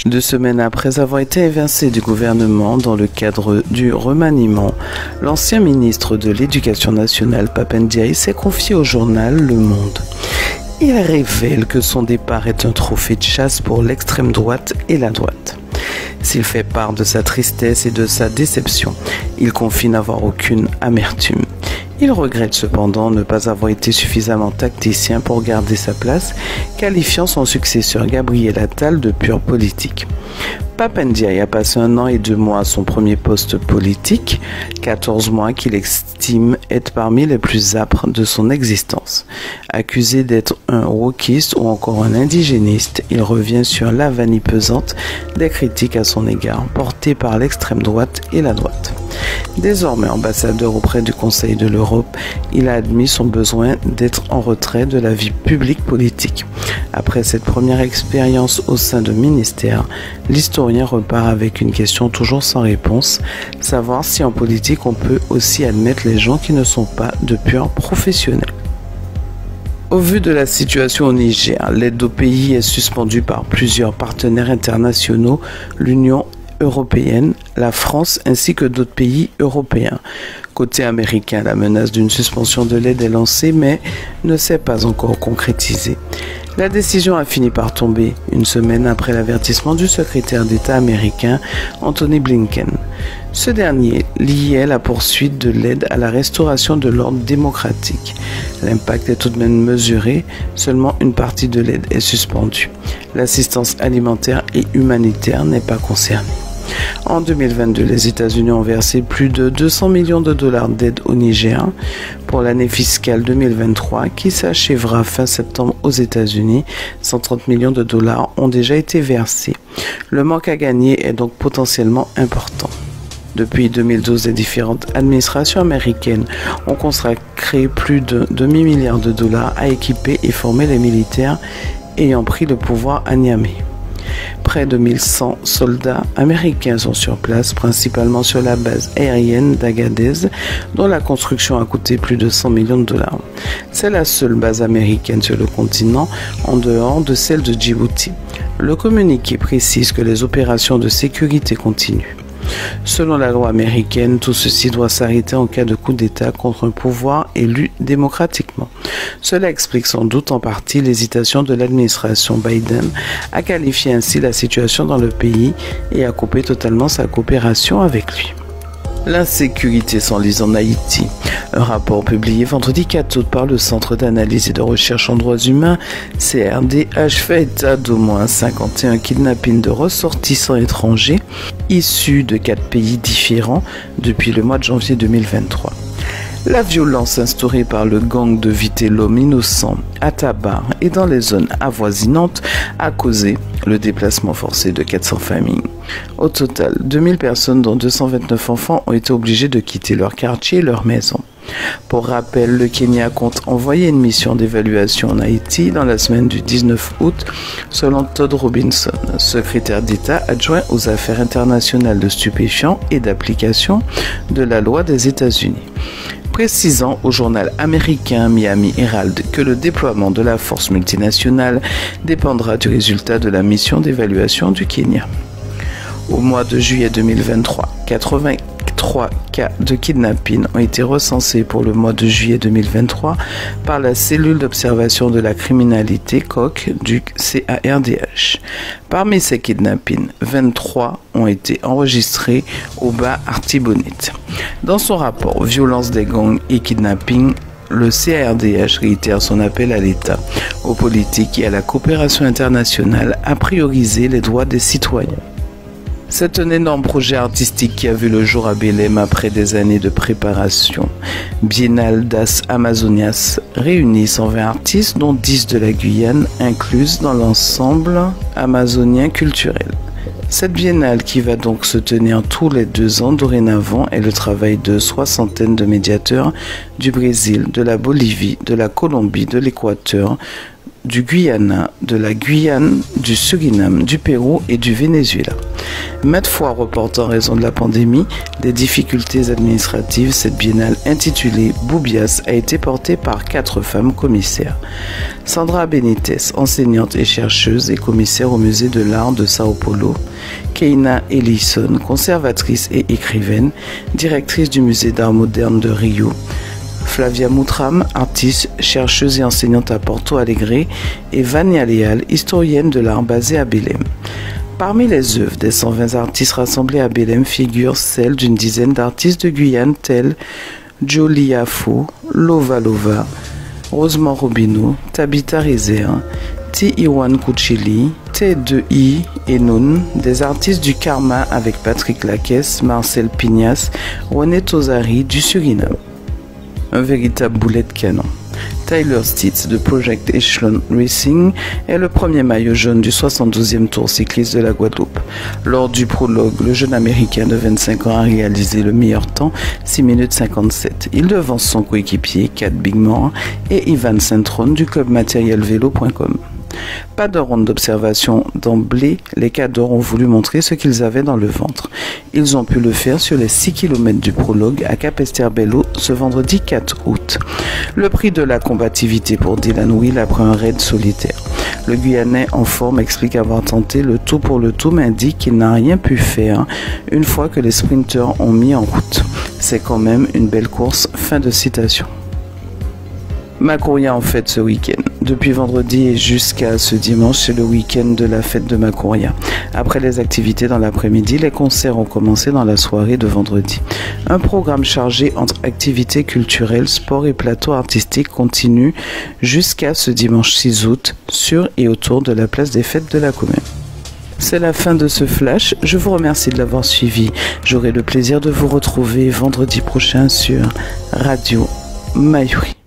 2 semaines après avoir été évincé du gouvernement dans le cadre du remaniement, l'ancien ministre de l'Éducation nationale, Pap Ndiaye, s'est confié au journal Le Monde. Il révèle que son départ est un trophée de chasse pour l'extrême droite et la droite. S'il fait part de sa tristesse et de sa déception, il confie n'avoir aucune amertume. Il regrette cependant ne pas avoir été suffisamment tacticien pour garder sa place, qualifiant son successeur Gabriel Attal de pur politique. Pap Ndiaye a passé 1 an et 2 mois à son premier poste politique, 14 mois qu'il estime être parmi les plus âpres de son existence. Accusé d'être un wokiste ou encore un indigéniste, il revient sur la vanille pesante des critiques à son égard, portées par l'extrême droite et la droite. Désormais ambassadeur auprès du Conseil de l'Europe, il a admis son besoin d'être en retrait de la vie publique politique. Après cette première expérience au sein de ministère, l'historien repart avec une question toujours sans réponse, savoir si en politique on peut aussi admettre les gens qui ne sont pas de purs professionnels. Au vu de la situation au Niger, l'aide au pays est suspendue par plusieurs partenaires internationaux, l'Union européenne, la France ainsi que d'autres pays européens. Côté américain, la menace d'une suspension de l'aide est lancée mais ne s'est pas encore concrétisée. La décision a fini par tomber 1 semaine après l'avertissement du secrétaire d'État américain Anthony Blinken. Ce dernier liait la poursuite de l'aide à la restauration de l'ordre démocratique. L'impact est tout de même mesuré, seulement une partie de l'aide est suspendue. L'assistance alimentaire et humanitaire n'est pas concernée. En 2022, les États-Unis ont versé plus de 200 millions de dollars d'aide au Niger pour l'année fiscale 2023 qui s'achèvera fin septembre aux États-Unis. 130 millions de dollars ont déjà été versés. Le manque à gagner est donc potentiellement important. Depuis 2012, les différentes administrations américaines ont consacré plus de demi-milliard de dollars à équiper et former les militaires ayant pris le pouvoir à Niamey. Près de 1100 soldats américains sont sur place, principalement sur la base aérienne d'Agadez, dont la construction a coûté plus de 100 millions de dollars. C'est la seule base américaine sur le continent, en dehors de celle de Djibouti. Le communiqué précise que les opérations de sécurité continuent. Selon la loi américaine, tout ceci doit s'arrêter en cas de coup d'État contre un pouvoir élu démocratiquement. Cela explique sans doute en partie l'hésitation de l'administration Biden à qualifier ainsi la situation dans le pays et à couper totalement sa coopération avec lui. L'insécurité s'enlise en Haïti. Un rapport publié vendredi 4 août par le Centre d'analyse et de recherche en droits humains, CRDH, fait état d'au moins 51 kidnappings de ressortissants étrangers issus de 4 pays différents depuis le mois de janvier 2023. La violence instaurée par le gang de viter l'homme innocent à Tabar et dans les zones avoisinantes a causé le déplacement forcé de 400 familles. Au total, 2000 personnes dont 229 enfants ont été obligées de quitter leur quartier et leur maison. Pour rappel, le Kenya compte envoyer une mission d'évaluation en Haïti dans la semaine du 19 août, selon Todd Robinson, secrétaire d'État adjoint aux affaires internationales de stupéfiants et d'application de la loi des États-Unis. Précisant au journal américain Miami Herald que le déploiement de la force multinationale dépendra du résultat de la mission d'évaluation du Kenya. Au mois de juillet 2023, 83 cas de kidnapping ont été recensés pour le mois de juillet 2023 par la cellule d'observation de la criminalité COC du CARDH. Parmi ces kidnappings, 23 ont été enregistrés au bas Artibonite. Dans son rapport Violence des gangs et kidnapping, le CARDH réitère son appel à l'État, aux politiques et à la coopération internationale à prioriser les droits des citoyens. C'est un énorme projet artistique qui a vu le jour à Belém après des années de préparation. Biennale das Amazonias réunit 120 artistes, dont 10 de la Guyane, incluses dans l'ensemble amazonien culturel. Cette biennale, qui va donc se tenir tous les 2 ans dorénavant, est le travail de 60 de médiateurs du Brésil, de la Bolivie, de la Colombie, de l'Équateur, du Guyana, de la Guyane, du Suriname, du Pérou et du Venezuela. Maintes fois reportée en raison de la pandémie, des difficultés administratives, cette biennale intitulée Boubias a été portée par 4 femmes commissaires. Sandra Benitez, enseignante et chercheuse et commissaire au musée de l'art de Sao Paulo. Keina Ellison, conservatrice et écrivaine, directrice du musée d'art moderne de Rio. Flavia Moutram, artiste, chercheuse et enseignante à Porto Alegre, et Vania Leal, historienne de l'art basée à Belém. Parmi les œuvres des 120 artistes rassemblés à Belém figurent celles d'une dizaine d'artistes de Guyane tels Jolia Fo, Lova Lova, Rosemont Robino, Tabitha Rezer, Ti Iwan Kuchili, T2I et Noun, des artistes du Karma avec Patrick Lacaisse, Marcel Pignas, René Tosari du Suriname. Un véritable boulet de canon. Tyler Stitz de Project Echelon Racing est le premier maillot jaune du 72e Tour cycliste de la Guadeloupe. Lors du prologue, le jeune américain de 25 ans a réalisé le meilleur temps, 6 minutes 57. Il devance son coéquipier, Kat Bigmore, et Ivan Saint-Tron du club matérielvélo.com. Pas de ronde d'observation d'emblée, les cadors ont voulu montrer ce qu'ils avaient dans le ventre. Ils ont pu le faire sur les 6 km du prologue à Capesterre-Belo ce vendredi 4 août. Le prix de la combativité pour Dylan Will après un raid solitaire. Le Guyanais en forme explique avoir tenté le tout pour le tout mais indique qu'il n'a rien pu faire une fois que les sprinteurs ont mis en route. C'est quand même une belle course. Fin de citation. Macoria en fête ce week-end. Depuis vendredi et jusqu'à ce dimanche, c'est le week-end de la fête de Macoria. Après les activités dans l'après-midi, les concerts ont commencé dans la soirée de vendredi. Un programme chargé entre activités culturelles, sport et plateaux artistiques continue jusqu'à ce dimanche 6 août sur et autour de la place des fêtes de la commune. C'est la fin de ce flash. Je vous remercie de l'avoir suivi. J'aurai le plaisir de vous retrouver vendredi prochain sur Radio Mayuri.